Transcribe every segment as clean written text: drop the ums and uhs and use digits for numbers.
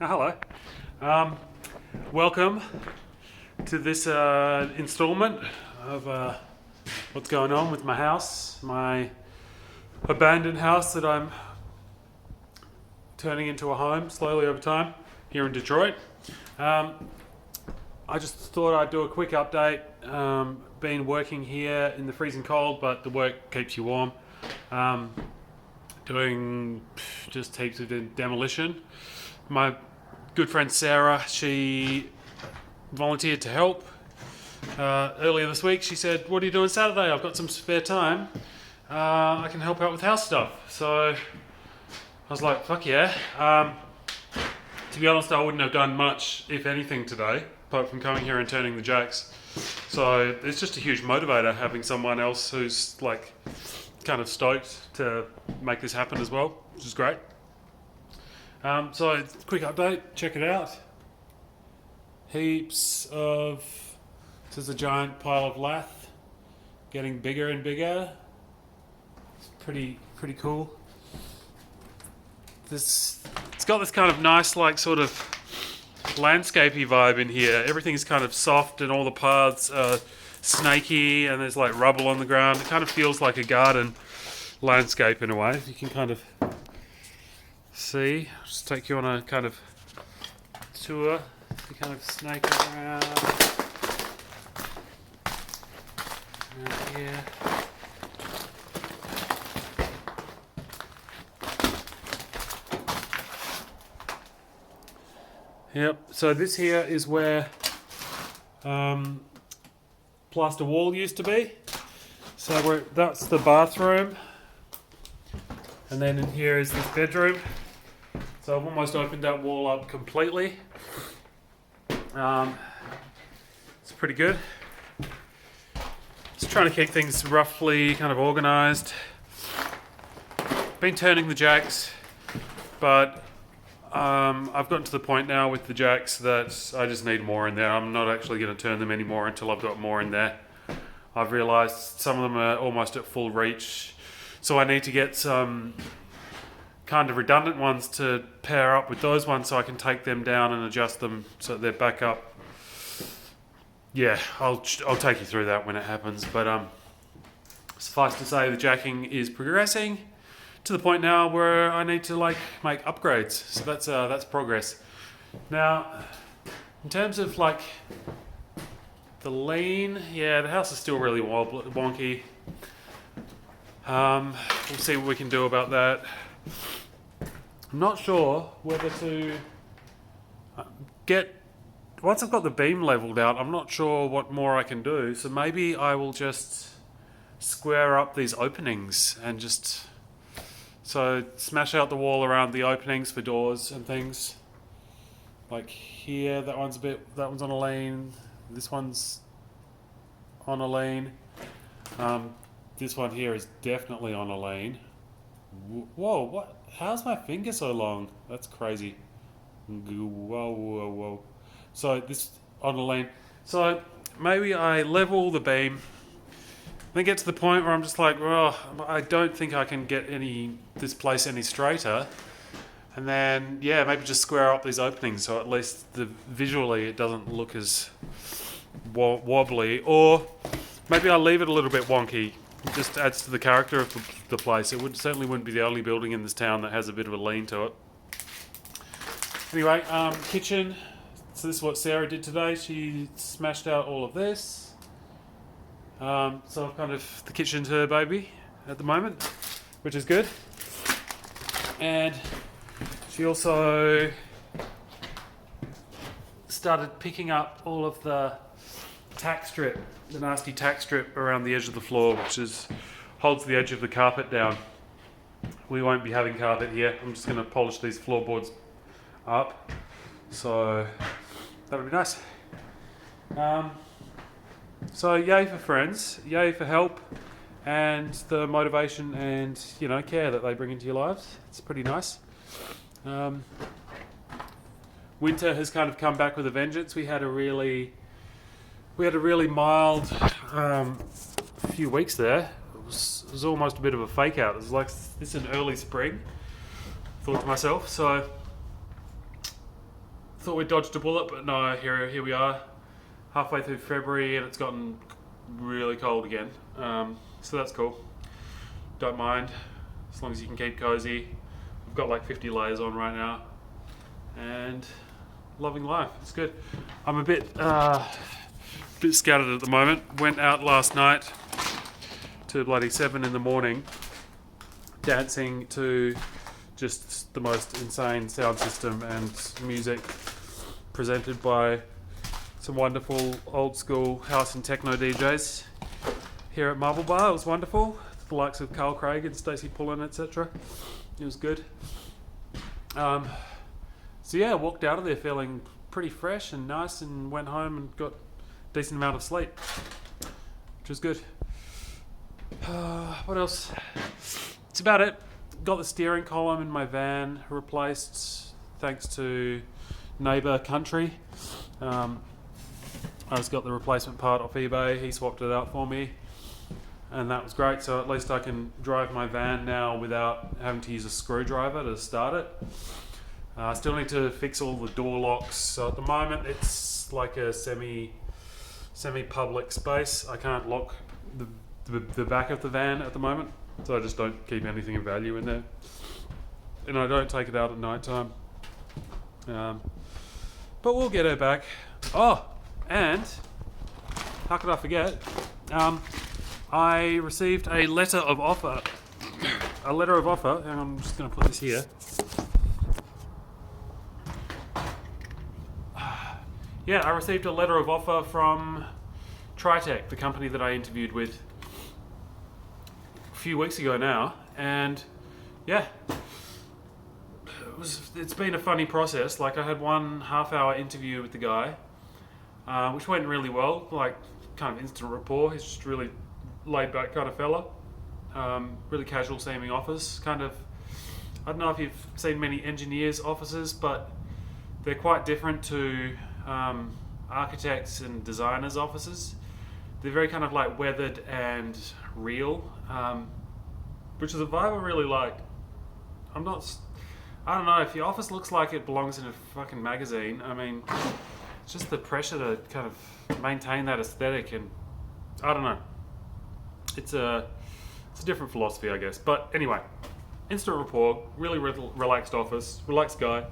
Hello. Welcome to this installment of what's going on with my house, my abandoned house that I'm turning into a home slowly over time here in Detroit. I just thought I'd do a quick update. Been working here in the freezing cold, but the work keeps you warm. Doing just heaps of demolition. My good friend Sarah, she volunteered to help. Earlier this week she said, "What are you doing Saturday? I've got some spare time. I can help out with house stuff." So I was like, fuck yeah. To be honest, I wouldn't have done much, if anything, today, apart from coming here and turning the jacks. So it's just a huge motivator having someone else who's like kind of stoked to make this happen as well, which is great. So quick update, check it out. This is a giant pile of lath, getting bigger and bigger. It's pretty cool. It's got this kind of nice, like, sort of landscapey vibe in here. Everything's kind of soft and all the paths are snaky and there's like rubble on the ground. It kind of feels like a garden landscape in a way. You can kind of see. I'll just take you on a kind of tour. You kind of snake around here. Yep, so this here is where plaster wall used to be. So that's the bathroom. And then in here is this bedroom. So I've almost opened that wall up completely. It's pretty good. Just trying to keep things roughly kind of organised. Been turning the jacks, but I've gotten to the point now with the jacks that I just need more in there. I'm not actually going to turn them anymore until I've got more in there. I've realised some of them are almost at full reach, so I need to get some kind of redundant ones to pair up with those ones so I can take them down and adjust them so they're back up. Yeah, I'll take you through that when it happens, but suffice to say the jacking is progressing to the point now where I need to like make upgrades. So that's progress. Now, in terms of like the lean, yeah, the house is still really wonky. We'll see what we can do about that. I'm not sure whether to once I've got the beam leveled out, I'm not sure what more I can do. So maybe I will just square up these openings and just smash out the wall around the openings for doors and things. Like here, that one's on a lane. This one's on a lane. This one here is definitely on a lane. Whoa, what? How's my finger so long? That's crazy. Whoa. So this on a lane. So maybe I level the beam, then get to the point where I'm just like, well, I don't think I can get this place any straighter. And then, yeah, maybe just square up these openings so at least visually it doesn't look as wobbly. Or maybe I'll leave it a little bit wonky. It just adds to the character of the place. It certainly wouldn't be the only building in this town that has a bit of a lean to it. Anyway, kitchen. So this is what Sarah did today. She smashed out all of this. So I've kind of the kitchen's her baby at the moment, which is good. And she also started picking up all of the the nasty tack strip around the edge of the floor, which holds the edge of the carpet down. We won't be having carpet here. I'm just going to polish these floorboards up. So that would be nice. So yay for friends, yay for help, and the motivation and care that they bring into your lives. It's pretty nice. Winter has kind of come back with a vengeance. We had a really mild few weeks there. It was almost a bit of a fake out. It was like this in early spring. Thought to myself. So Thought we dodged a bullet, but no, here we are, halfway through February, and it's gotten really cold again. So that's cool. Don't mind, as long as you can keep cozy. I've got like 50 layers on right now, and loving life. It's good. I'm a bit scattered at the moment. Went out last night to bloody 7 in the morning, dancing to just the most insane sound system and music presented by some wonderful old school house and techno DJs here at Marble Bar. It was wonderful. The likes of Carl Craig and Stacey Pullen, etc. It was good. So yeah, I walked out of there feeling pretty fresh and nice, and went home and got a decent amount of sleep, which was good. What else? It's about it. Got the steering column in my van replaced thanks to Neighbour Country. I just got the replacement part off eBay. He swapped it out for me, and that was great. So at least I can drive my van now without having to use a screwdriver to start it. I still need to fix all the door locks. So at the moment it's like a semi-public space. I can't lock the back of the van at the moment, so I just don't keep anything of value in there, and I don't take it out at night time. But we'll get her back. Oh, and how could I forget? I received a letter of offer. A letter of offer. Hang on, I'm just going to put this here. Yeah, I received a letter of offer from Tritech, the company that I interviewed with a few weeks ago now, and yeah, it's been a funny process. Like, I had 1.5 hour interview with the guy, which went really well, like kind of instant rapport. He's just really laid back kind of fella, really casual seeming office, kind of, I don't know if you've seen many engineers' offices, but they're quite different to architects and designers' offices. They're very kind of like weathered and real, which is a vibe I really like. I don't know, if your office looks like it belongs in a fucking magazine, I mean, it's just the pressure to kind of maintain that aesthetic, and I don't know. It's a different philosophy, I guess. But anyway, instant rapport, really relaxed office, relaxed guy.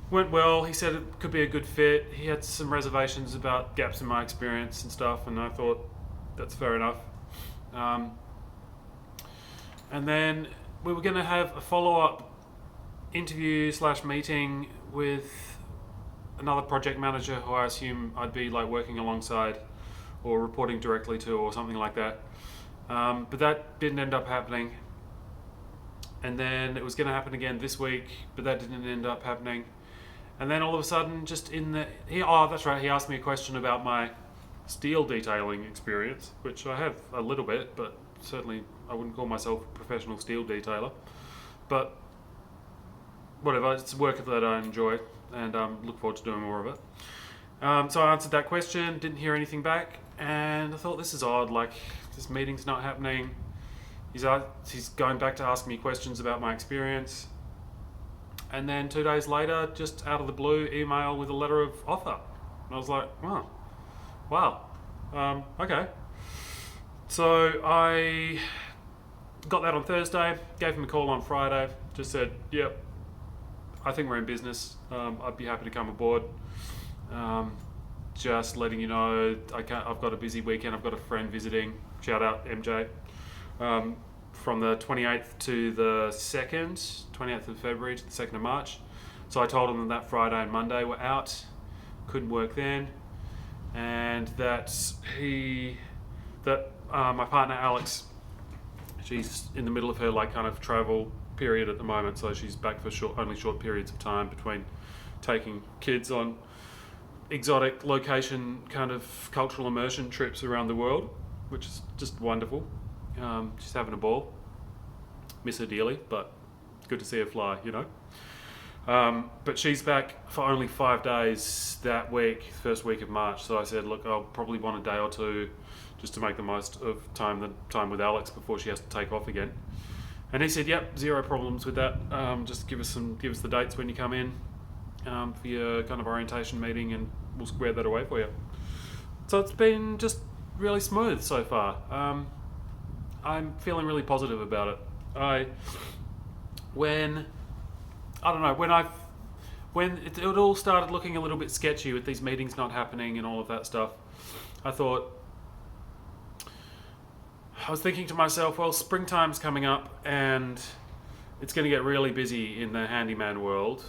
Went well. He said it could be a good fit. He had some reservations about gaps in my experience and stuff, and I thought that's fair enough. And then we were going to have a follow-up interview / meeting with another project manager who I assume I'd be like working alongside or reporting directly to or something like that. But that didn't end up happening. And then it was going to happen again this week, but that didn't end up happening. And then all of a sudden, that's right, he asked me a question about my steel detailing experience, which I have a little bit, but certainly I wouldn't call myself a professional steel detailer. But whatever, it's work that I enjoy, and look forward to doing more of it. So I answered that question, didn't hear anything back, and I thought, this is odd, like, this meeting's not happening. He's going back to ask me questions about my experience. And then 2 days later, just out of the blue, email with a letter of offer. And I was like, oh, wow, okay. So I got that on Thursday, gave him a call on Friday, just said, yep, I think we're in business. I'd be happy to come aboard. Just letting you know, I've got a busy weekend. I've got a friend visiting. Shout out MJ. From the 28th to the 2nd, 28th of February to the 2nd of March. So I told them that Friday and Monday were out, couldn't work then, and that my partner Alex, she's in the middle of her like kind of travel period at the moment, so she's back for only short periods of time between taking kids on exotic location kind of cultural immersion trips around the world, which is just wonderful. She's having a ball. Miss her dearly, but good to see her fly, you know. But she's back for only 5 days that week, first week of March. So I said, look, I'll probably want a day or two just to make the most of time with Alex before she has to take off again. And he said, yep, zero problems with that. Just give us the dates when you come in. for your kind of orientation meeting, and we'll square that away for you. So it's been just really smooth so far. I'm feeling really positive about it. When it all started looking a little bit sketchy with these meetings not happening and all of that stuff, I was thinking to myself, well, springtime's coming up and it's going to get really busy in the handyman world.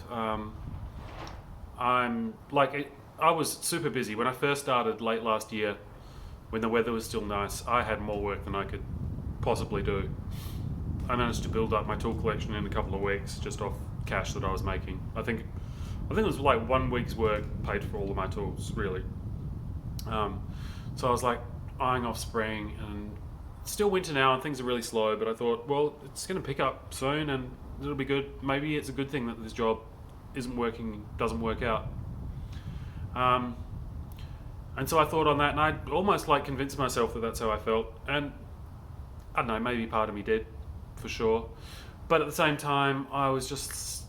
I was super busy when I first started late last year, when the weather was still nice. I had more work than I could possibly do. I managed to build up my tool collection in a couple of weeks just off cash that I was making. I think it was like 1 week's work paid for all of my tools, really. So I was like eyeing off spring, and it's still winter now and things are really slow, but I thought, well, it's going to pick up soon and it'll be good. Maybe it's a good thing that this job doesn't work out. And so I thought on that, and I almost like convinced myself that that's how I felt. And I don't know, maybe part of me did, for sure. But at the same time,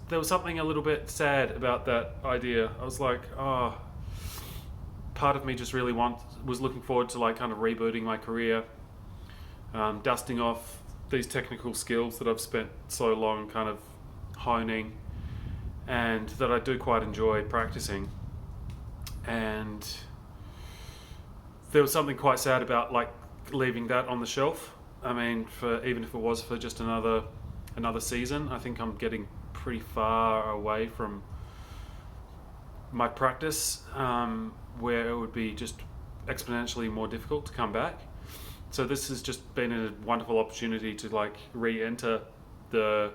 there was something a little bit sad about that idea. I was like, part of me just really was looking forward to like kind of rebooting my career, dusting off these technical skills that I've spent so long kind of honing, and that I do quite enjoy practicing. And there was something quite sad about like leaving that on the shelf. I mean, even if it was for just another season, I think I'm getting pretty far away from my practice, where it would be just exponentially more difficult to come back. So this has just been a wonderful opportunity to like re-enter the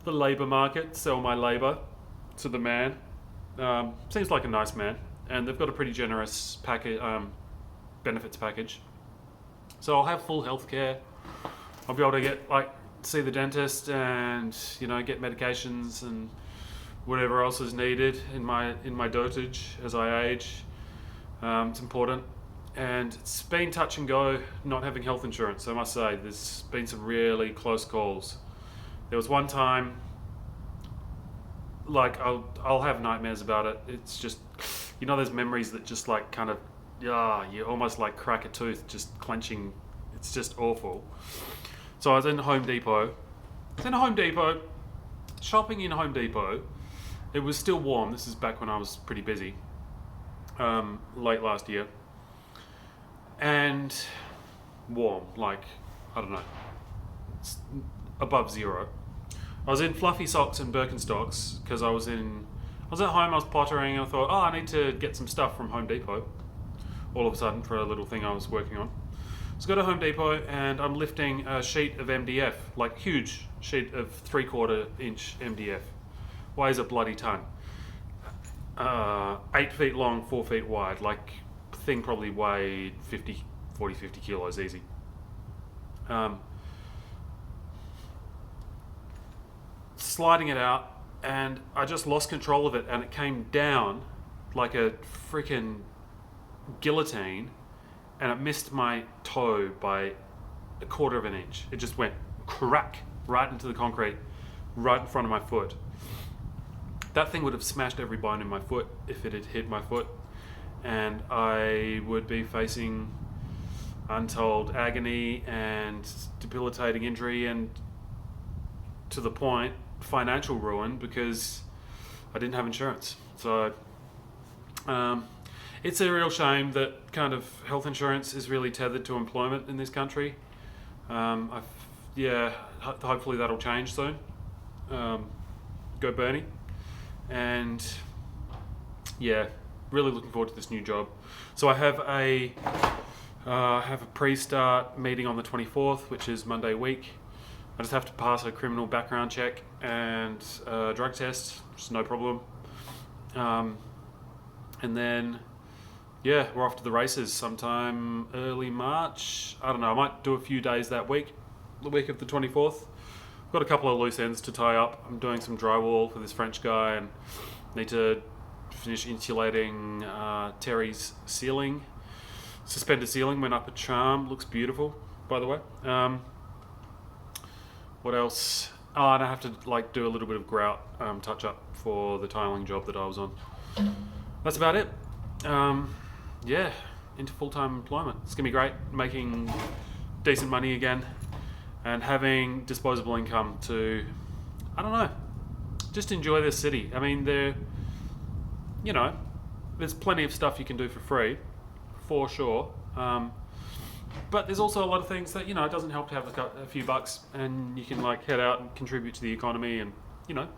labour market, sell my labour to the man. Seems like a nice man, and they've got a pretty generous benefits package. So I'll have full healthcare. I'll be able to see the dentist and get medications and whatever else is needed in my dotage as I age. It's important, and it's been touch and go not having health insurance. I must say there's been some really close calls. There was one time, like I'll have nightmares about it. It's just those memories that just like kind of you almost like crack a tooth just clenching. It's just awful. So I was in Home Depot. Shopping in Home Depot. It was still warm. This is back when I was pretty busy, late last year. And warm, like, I don't know, it's above zero. I was in fluffy socks and Birkenstocks because I was at home, I was pottering, and I thought, I need to get some stuff from Home Depot all of a sudden for a little thing I was working on. So I go to Home Depot and I'm lifting a sheet of MDF, like huge sheet of 3/4 inch MDF. Weighs a bloody ton. 8 feet long, 4 feet wide. Like, thing probably weighed 50 kilos easy. Sliding it out, and I just lost control of it, and it came down like a freaking guillotine, and it missed my toe by 1/4 inch. It just went crack right into the concrete, right in front of my foot. That thing would have smashed every bone in my foot if it had hit my foot, and I would be facing untold agony and debilitating injury, and to the point, financial ruin, because I didn't have insurance. So it's a real shame that kind of health insurance is really tethered to employment in this country. Hopefully that'll change soon. Go Bernie. And really looking forward to this new job. So I have a pre-start meeting on the 24th, which is Monday week. I just have to pass a criminal background check and a drug test, which is no problem. And then, we're off to the races sometime early March. I don't know, I might do a few days that week, the week of the 24th. I've got a couple of loose ends to tie up. I'm doing some drywall for this French guy and need to finish insulating Terry's ceiling. Suspended ceiling went up a charm. Looks beautiful, by the way. What else? Oh, and I have to like do a little bit of grout touch up for the tiling job that I was on. That's about it. Yeah, into full-time employment. It's gonna be great, making decent money again, and having disposable income to, I don't know, just enjoy this city. I mean, you know, there's plenty of stuff you can do for free, for sure. But there's also a lot of things that, it doesn't help to have a few bucks and you can like head out and contribute to the economy and,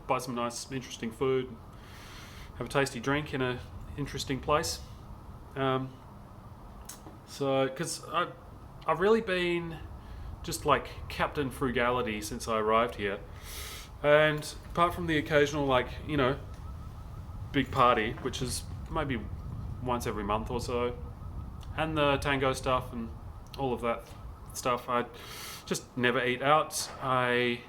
buy some nice, interesting food, have a tasty drink in a interesting place. Because I've really been just like Captain Frugality since I arrived here. And apart from the occasional big party, which is maybe once every month or so, and the tango stuff and all of that stuff, I just never eat out. I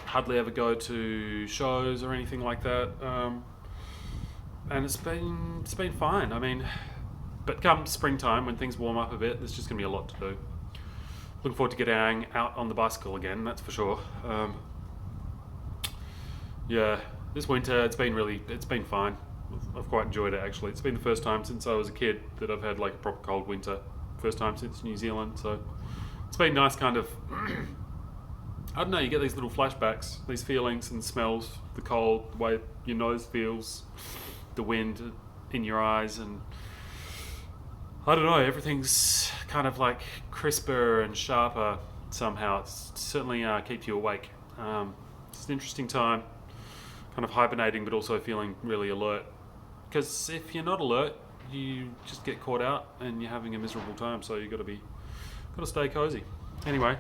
hardly ever go to shows or anything like that, and it's been fine. I mean, but come springtime when things warm up a bit, there's just gonna be a lot to do. Looking forward to getting out on the bicycle again, that's for sure. Yeah, this winter it's been fine. I've quite enjoyed it actually. It's been the first time since I was a kid that I've had like a proper cold winter. First time since New Zealand, so it's been nice kind of, I don't know, you get these little flashbacks, these feelings and smells, the cold, the way your nose feels, the wind in your eyes, and I don't know, everything's kind of like crisper and sharper somehow. It certainly keeps you awake. It's an interesting time, kind of hibernating but also feeling really alert. Because if you're not alert, you just get caught out and you're having a miserable time. So you got to stay cozy. Anyway,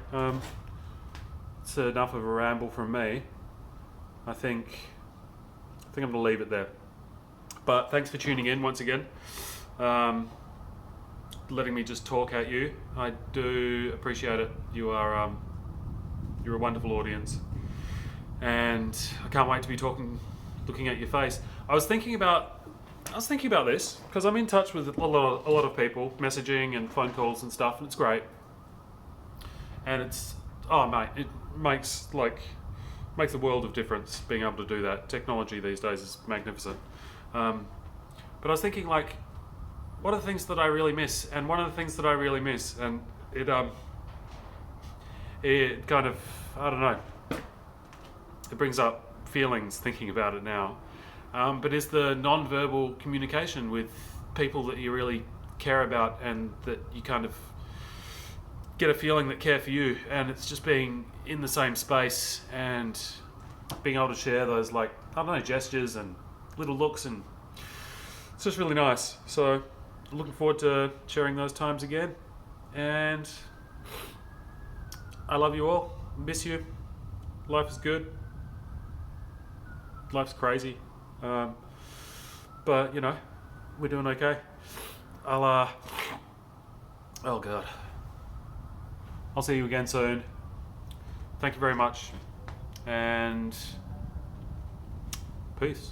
it's enough of a ramble from me. I think I'm going to leave it there. But thanks for tuning in once again. Letting me just talk at you. I do appreciate it. You're a wonderful audience, and I can't wait to be looking at your face. I was thinking about this because I'm in touch with a lot of people, messaging and phone calls and stuff, and it's great. And it's it makes the world of difference being able to do that. Technology these days is magnificent. But I was thinking what are the things that I really miss? And one of the things that I really miss, and it kind of, I don't know, it brings up feelings thinking about it now. But is the non-verbal communication with people that you really care about and that you kind of get a feeling that care for you, and it's just being in the same space and being able to share those gestures and little looks, and it's just really nice. So looking forward to sharing those times again, and I love you all, miss you. Life is good, life's crazy. But we're doing okay. Oh God. I'll see you again soon. Thank you very much, and peace.